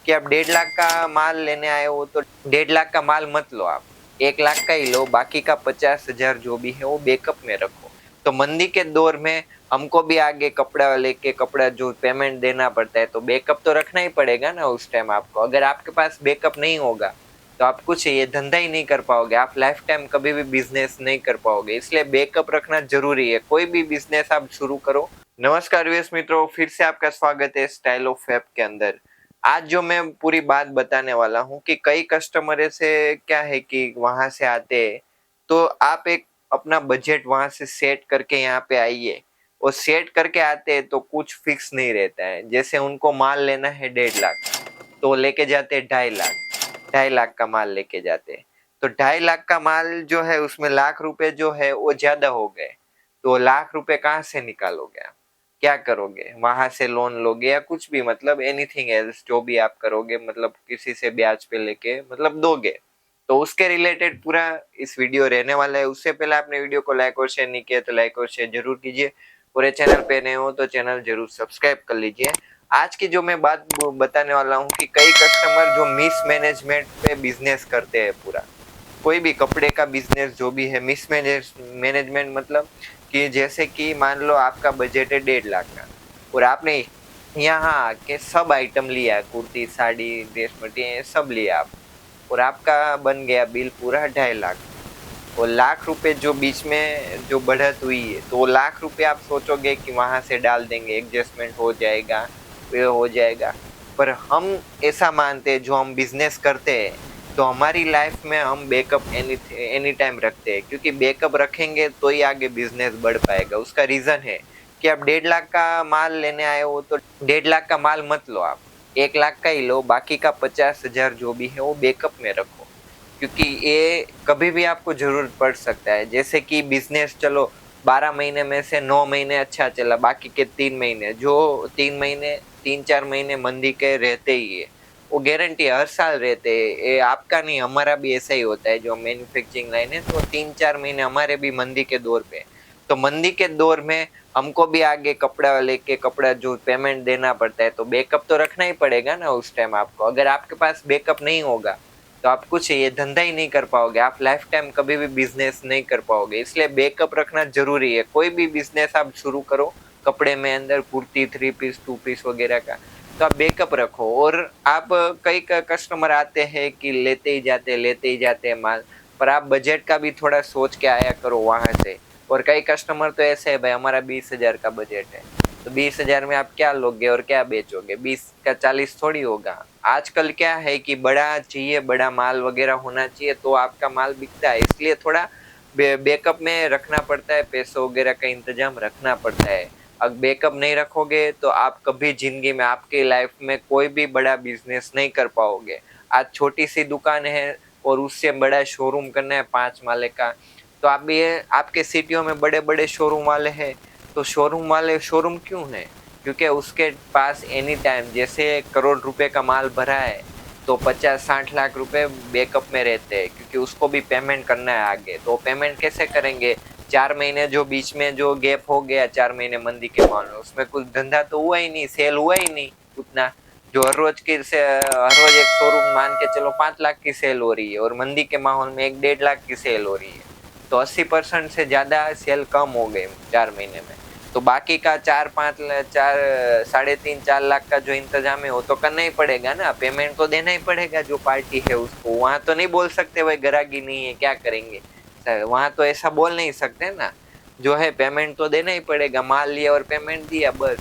कि आप 1.5 लाख का माल लेने आए हो तो 1.5 लाख का माल मत लो, आप 1 लाख का ही लो, बाकी का 50,000 जो भी है वो बैकअप में रखो। तो मंदी के दौर में हमको भी आगे कपड़ा लेके कपड़ा जो पेमेंट देना पड़ता है, तो बैकअप तो रखना ही पड़ेगा ना उस टाइम आपको। अगर आपके पास बैकअप नहीं होगा तो आप कुछ ये धंधा ही नहीं कर पाओगे, आप लाइफ टाइम कभी भी बिजनेस नहीं कर पाओगे। इसलिए बैकअप रखना जरूरी है, कोई भी बिजनेस आप शुरू करो। नमस्कार व्यूअर्स मित्रों, फिर से आपका स्वागत है स्टाइल ऑफ वेब के अंदर। आज जो मैं पूरी बात बताने वाला हूँ कि कई कस्टमर ऐसे क्या है कि वहां से आते हैं, तो आप एक अपना बजट वहां से सेट करके यहाँ पे आइए। और सेट करके आते हैं तो कुछ फिक्स नहीं रहता है। जैसे उनको माल लेना है 1.5 लाख, तो लेके जाते हैं 2.5 लाख, 2.5 लाख का माल लेके जाते हैं। तो 2.5 लाख का माल जो है उसमें लाख रुपए जो है वो ज्यादा हो गए। तो लाख रुपए कहाँ से निकालोगे आप, क्या करोगे? वहां से लोन लोगे या कुछ भी, मतलब एनीथिंग एल्स जो भी आप करोगे, मतलब किसी से ब्याज पे लेके मतलब दोगे। तो उसके रिलेटेड पूरा इस वीडियो रहने वाला है। उससे पहले आपने वीडियो को लाइक और शेयर नहीं किया तो लाइक और शेयर जरूर कीजिए। पूरे चैनल पे नए हो तो चैनल जरूर सब्सक्राइब कर लीजिए। आज की जो मैं बात बताने वाला हूँ कि कई कस्टमर जो मिस मैनेजमेंट पे बिजनेस करते हैं, पूरा कोई भी कपड़े का बिजनेस जो भी है, मिस मैनेजमेंट मतलब कि जैसे कि मान लो आपका बजट है 1.5 लाख का और आपने यहाँ आके सब आइटम लिया, कुर्ती साड़ी ड्रेस मटेरियल सब लिया आप, और आपका बन गया बिल पूरा 2.5 लाख। और लाख रुपए जो बीच में जो बढ़त हुई है, तो लाख रुपए आप सोचोगे कि वहां से डाल देंगे, एडजस्टमेंट हो जाएगा, ये हो जाएगा। पर हम ऐसा मानते हैं, जो हम बिजनेस करते हैं तो हमारी लाइफ में हम बैकअप एनी टाइम रखते हैं, क्योंकि बैकअप रखेंगे तो ही आगे बिजनेस बढ़ पाएगा। उसका रीजन है कि आप 1.5 लाख का माल लेने आए हो तो 1.5 लाख का माल मत लो, आप 1 लाख का ही लो, बाकी का 50,000 जो भी है वो बैकअप में रखो। क्योंकि ये कभी भी आपको जरूरत पड़ सकता है। जैसे कि बिजनेस चलो 12 महीने में से 9 महीने अच्छा चला, बाकी के 3 महीने, जो 3 महीने 3-4 महीने मंदी के रहते ही है, वो गारंटी हर साल रहते हैं। ये आपका नहीं, हमारा भी ऐसा ही होता है। जो मैन्युफैक्चरिंग लाइन है तो 3-4 महीने हमारे भी मंदी के दौर पे। तो मंदी के दौर में हमको भी आगे कपड़ा लेके कपड़ा जो पेमेंट देना पड़ता है, तो बैकअप तो रखना ही पड़ेगा ना उस टाइम आपको। अगर आपके पास बैकअप नहीं होगा तो आप कुछ ये धंधा ही नहीं कर पाओगे, आप लाइफ टाइम कभी भी बिजनेस नहीं कर पाओगे। इसलिए बैकअप रखना जरूरी है। कोई भी बिजनेस आप शुरू करो कपड़े में, अंदर कुर्ती 3 पीस 2 पीस वगैरह का, तो आप बैकअप रखो। और आप कई कस्टमर आते हैं कि लेते ही जाते हैं माल, पर आप बजट का भी थोड़ा सोच के आया करो वहां से। और कई कस्टमर तो ऐसे है, भाई हमारा 20,000 का बजट है, तो 20,000 में आप क्या लोगे और क्या बेचोगे? 20 का 40 थोड़ी होगा। आजकल क्या है कि बड़ा चाहिए, बड़ा माल वगैरह होना चाहिए तो आपका माल बिकता है। इसलिए थोड़ा बैकअप में रखना पड़ता है, पैसों वगैरह का इंतजाम रखना पड़ता है। अगर बैकअप नहीं रखोगे तो आप कभी जिंदगी में, आपकी लाइफ में कोई भी बड़ा बिजनेस नहीं कर पाओगे। आज छोटी सी दुकान है और उससे बड़ा शोरूम करना है 5 माले का, तो आप ये आपके सिटियों में बड़े बड़े शोरूम वाले हैं, तो शोरूम वाले शोरूम क्यों है? क्योंकि उसके पास एनी टाइम, जैसे करोड़ रुपए का माल भरा है तो 50-60 लाख रुपए बैकअप में रहते हैं, क्योंकि उसको भी पेमेंट करना है आगे। तो पेमेंट कैसे करेंगे? 4 महीने जो बीच में जो गैप हो गया, 4 महीने मंदी के माहौल में, उसमें कुछ धंधा तो हुआ ही नहीं, सेल हुआ ही नहीं उतना। जो हर रोज की से हर रोज एक शोरूम मान के चलो 5 लाख की सेल हो रही है, और मंदी के माहौल में 1-1.5 लाख की सेल हो रही है, तो 80% से ज्यादा सेल कम हो गए 4 महीने में। तो बाकी का 3.5 4 का जो इंतजाम है वो तो करना ही पड़ेगा ना, पेमेंट तो देना ही पड़ेगा जो पार्टी है उसको। वहां तो नहीं बोल सकते भाई ग्राहकी नहीं है क्या करेंगे, वहां तो ऐसा बोल नहीं सकते ना। जो है पेमेंट तो देना ही पड़ेगा, माल लिया और पेमेंट दिया बस।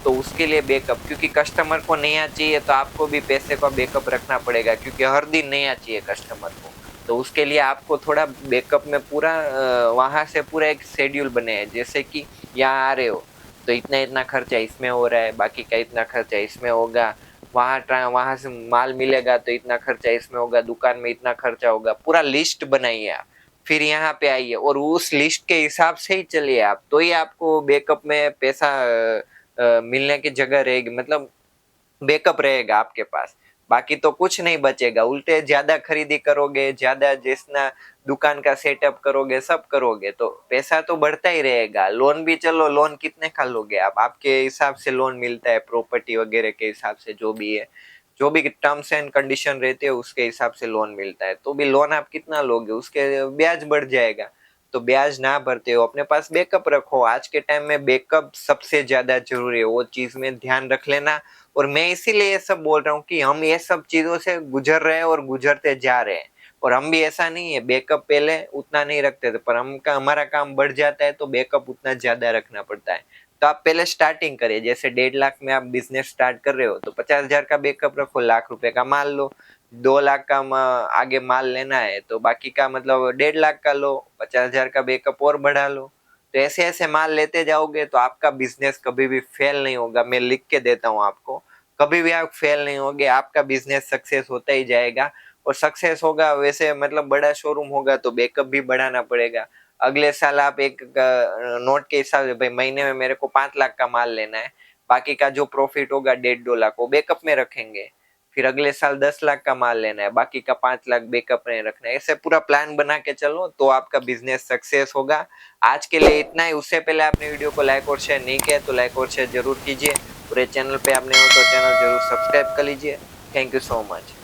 तो उसके लिए बैकअप, क्योंकि कस्टमर को नया चाहिए तो आपको भी पैसे का बैकअप रखना पड़ेगा, क्योंकि हर दिन नया चाहिए कस्टमर को। तो उसके लिए आपको थोड़ा बैकअप में पूरा वहां से पूरा एक शेड्यूल बने हैं। जैसे कि यहाँ आ रहे हो तो इतना इतना खर्चा इसमें हो रहा है, बाकी का इतना खर्चा इसमें होगा, वहां से माल मिलेगा तो इतना खर्चा इसमें होगा, दुकान में इतना खर्चा होगा, पूरा लिस्ट बनाइए आप। फिर यहाँ पे आइए और उस लिस्ट के हिसाब से ही चलिए आप, तो ही आपको बैकअप में पैसा मिलने की जगह रहेगी, मतलब बैकअप रहेगा आपके पास। बाकी तो कुछ नहीं बचेगा, उल्टे ज्यादा खरीदी करोगे, ज्यादा जितना दुकान का सेटअप करोगे, सब करोगे तो पैसा तो बढ़ता ही रहेगा। लोन भी, चलो लोन कितने का लोगे आप, आपके हिसाब से लोन मिलता है, प्रॉपर्टी वगैरह के हिसाब से जो भी है। जो भी टर्म्स एंड कंडीशन रहते हैं उसके हिसाब से लोन मिलता है। तो भी लोन आप कितना लोगे उसके ब्याज बढ़ जाएगा। तो ब्याज ना भरते हो, अपने पास बैकअप रखो। आज के टाइम में बैकअप सबसे ज्यादा जरूरी है, वो चीज में ध्यान रख लेना। और मैं इसीलिए ये सब बोल रहा हूँ कि हम ये सब चीजों से गुजर रहे हैं और गुजरते जा रहे हैं। और हम भी ऐसा नहीं है, बैकअप पहले उतना नहीं रखते थे, पर हमारा काम बढ़ जाता है तो बैकअप उतना ज्यादा रखना पड़ता है। तो आप पहले स्टार्टिंग करिए, जैसे 1.5 लाख में आप बिजनेस स्टार्ट कर रहे हो तो 50,000 का बैकअप रखो, लाख रुपए का माल लो। 2 लाख का आगे माल लेना है तो बाकी का मतलब 1.5 लाख का लो, 50,000 का बैकअप और बढ़ा लो। तो ऐसे ऐसे माल लेते जाओगे तो आपका बिजनेस कभी भी फेल नहीं होगा। मैं लिख के देता हूँ आपको, कभी भी आप फेल नहीं होगे, आपका बिजनेस सक्सेस होता ही जाएगा। और सक्सेस होगा वैसे मतलब बड़ा शोरूम होगा तो बैकअप भी बढ़ाना पड़ेगा। अगले साल आप एक नोट के हिसाब से, भाई महीने में मेरे को 5 लाख का माल लेना है, बाकी का जो प्रॉफिट होगा 1.5-2 लाख वो बैकअप में रखेंगे। फिर अगले साल 10 लाख का माल लेना है, बाकी का 5 लाख बैकअप में रखना है। ऐसे पूरा प्लान बना के चलो तो आपका बिजनेस सक्सेस होगा। आज के लिए इतना ही। उससे पहले आपने वीडियो को लाइक और शेयर नहीं किया तो लाइक और शेयर जरूर कीजिए। पूरे चैनल पे आपने हो तो चैनल जरूर सब्सक्राइब कर लीजिए। Thank you so much.